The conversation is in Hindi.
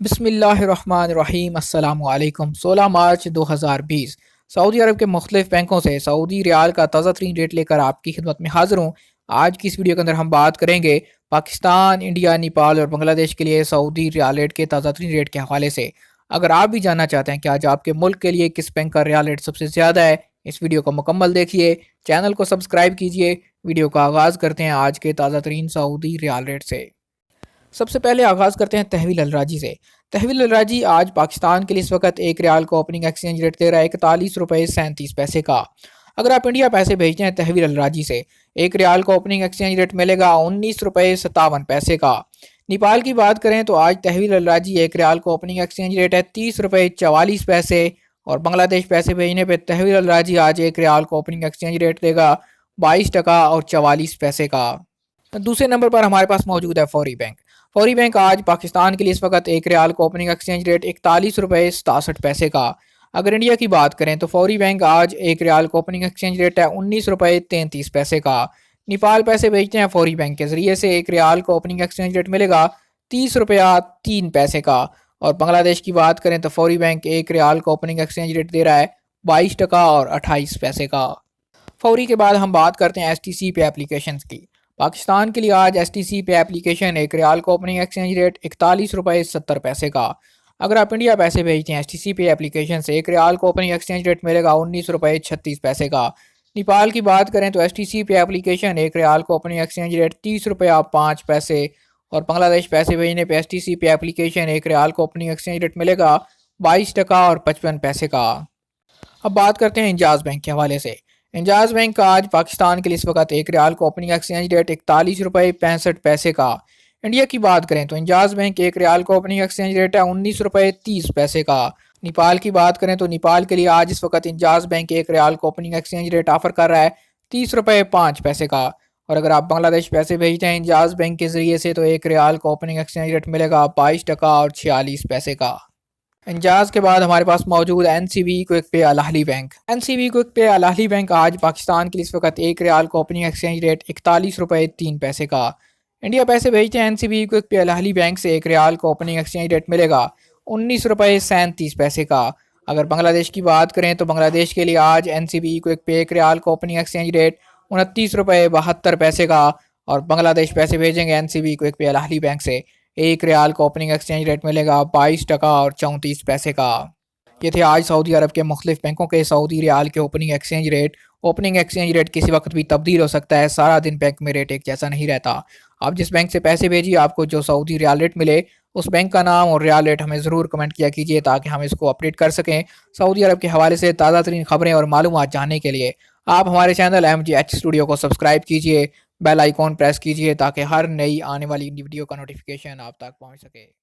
बिस्मिल्लाहिर्रहमानिर्रहीम अस्सलामु अलैकुम। 16 मार्च 2020 सऊदी अरब के मुख्तलिफ बैंकों से सऊदी रियाल का ताज़ा तरीन रेट लेकर आपकी खिदमत में हाजिर हूँ। आज की इस वीडियो के अंदर हम बात करेंगे पाकिस्तान, इंडिया, नेपाल और बांग्लादेश के लिए सऊदी रियाल रेट के ताज़ा तरीन रेट के हवाले से। अगर आप भी जानना चाहते हैं कि आज आपके मुल्क के लिए किस बैंक का रियाल रेट सबसे ज़्यादा है, इस वीडियो को मुकम्मल देखिए, चैनल को सब्सक्राइब कीजिए। वीडियो का आगाज़ करते हैं आज के ताज़ा तरीन सऊदी रियाल रेट से। सबसे पहले आगाज़ करते हैं तहवील अलराजी से। तहवील अलराजी आज पाकिस्तान के लिए इस वक्त एक रियाल का ओपनिंग एक्सचेंज रेट दे रहा है 41 रुपये 37 पैसे का। अगर आप इंडिया पैसे भेजते हैं तहवील अलराजी से, एक रियाल का ओपनिंग एक्सचेंज रेट मिलेगा 19 रुपये 57 पैसे का। नेपाल की बात करें तो आज तहवील अलराजी एक रियाल का ओपनिंग एक्सचेंज रेट है 30 रुपये 44 पैसे। और बांग्लादेश पैसे भेजने पर तहवील अलराजी आज एक रियाल का ओपनिंग एक्सचेंज रेट देगा 22 टका और 44 पैसे का। दूसरे नंबर पर हमारे पास मौजूद है फौरी बैंक। फौरी बैंक आज पाकिस्तान के लिए इस वक्त एक रियाल का ओपनिंग एक्सचेंज रेट 41 रुपये 67 पैसे का। अगर इंडिया की बात करें तो फौरी बैंक आज एक रियाल का ओपनिंग एक्सचेंज रेट है 19 रुपये 33 पैसे का। नेपाल पैसे भेजते हैं फौरी बैंक के जरिए से, एक रियाल का ओपनिंग एक्सचेंज रेट मिलेगा 30 रुपया 3 पैसे का। और बांग्लादेश की बात करें तो फौरी बैंक एक रियाल का ओपनिंग एक्सचेंज रेट दे रहा है 22 टका और 28 पैसे का। फौरी के बाद हम बात करते हैं STC पे एप्लीकेशन की। पाकिस्तान के लिए आज STC पे एप्लीकेशन एक रियाल का ओपनिंग एक्सचेंज रेट 41 रुपये 70 पैसे का। अगर आप इंडिया पैसे भेजते हैं STC पे एप्लीकेशन से, एक रियाल का ओपनिंग एक्सचेंज रेट मिलेगा 19 रुपये 36 पैसे का। नेपाल की बात करें तो STC पे एप्लीकेशन एक रियाल का ओपनिंग एक्सचेंज रेट 30 रुपये 5 पैसे। और बांग्लादेश पैसे भेजने पे STC पे एप्लीकेशन एक रियाल का ओपनिंग एक्सचेंज रेट मिलेगा 22 टका और 55 पैसे का। अब बात करते हैं इंजाज बैंक के हवाले से। एंजाज बैंक का आज पाकिस्तान के लिए इस वक्त एक रियाल का ओपनिंग एक्सचेंज रेट 41 रुपये 65 पैसे का। इंडिया की बात करें तो एंजाज बैंक एक रियाल का ओपनिंग एक्सचेंज रेट है 19 रुपये 30 पैसे का। नेपाल की बात करें तो नेपाल के लिए आज इस वक्त एंजाज बैंक एक रियाल का ओपनिंग एक्सचेंज रेट ऑफर कर रहा है 30 रुपये 5 पैसे का। और अगर आप बांग्लादेश पैसे भेजते हैं एंजाज बैंक के जरिए से तो एक रियाल का ओपनिंग एक्सचेंज रेट मिलेगा 22 टका और 46 पैसे का। इंजाज के बाद हमारे पास मौजूद है NCB quick pay Al Ahli bank. NCB quick pay Al Ahli bank आज पाकिस्तान के लिए इस वक्त एक रियाल का ओपनिंग एक्सचेंज रेट 41 रुपये 3 पैसे का। इंडिया पैसे भेजते हैं NCB quick pay Al Ahli bank से, एक रियाल का ओपनिंग एक्सचेंज रेट मिलेगा 19 रुपये 37 पैसे का। अगर बांग्लादेश की बात करें तो बांग्लादेश के लिए आज NCB क्विक पे एक रियाल का ओपनिंग एक्सचेंज रेट 29 रुपये 72 पैसे का। और बांग्लादेश पैसे भेजेंगे NCB quick pay Al Ahli bank से, एक रियाल का ओपनिंग एक्सचेंज रेट मिलेगा 22 टका और 34 पैसे का। ये थे आज सऊदी अरब के मुख्तलिफ बैंकों के सऊदी रियाल के opening exchange rate. Opening exchange rate किसी वक्त भी तब्दील हो सकता है, सारा दिन बैंक में रेट एक जैसा नहीं रहता। आप जिस बैंक से पैसे भेजिए, आपको जो सऊदी रियाल रेट मिले उस बैंक का नाम और रियाल रेट हमें ज़रूर कमेंट किया कीजिए ताकि हम इसको अपडेट कर सकें। सऊदी अरब के हवाले से ताज़ा तरीन खबरें और मालूमात जानने के लिए आप हमारे चैनल MGH स्टूडियो को सब्सक्राइब कीजिए, बेल आइकॉन प्रेस कीजिए ताकि हर नई आने वाली वीडियो का नोटिफिकेशन आप तक पहुंच सके।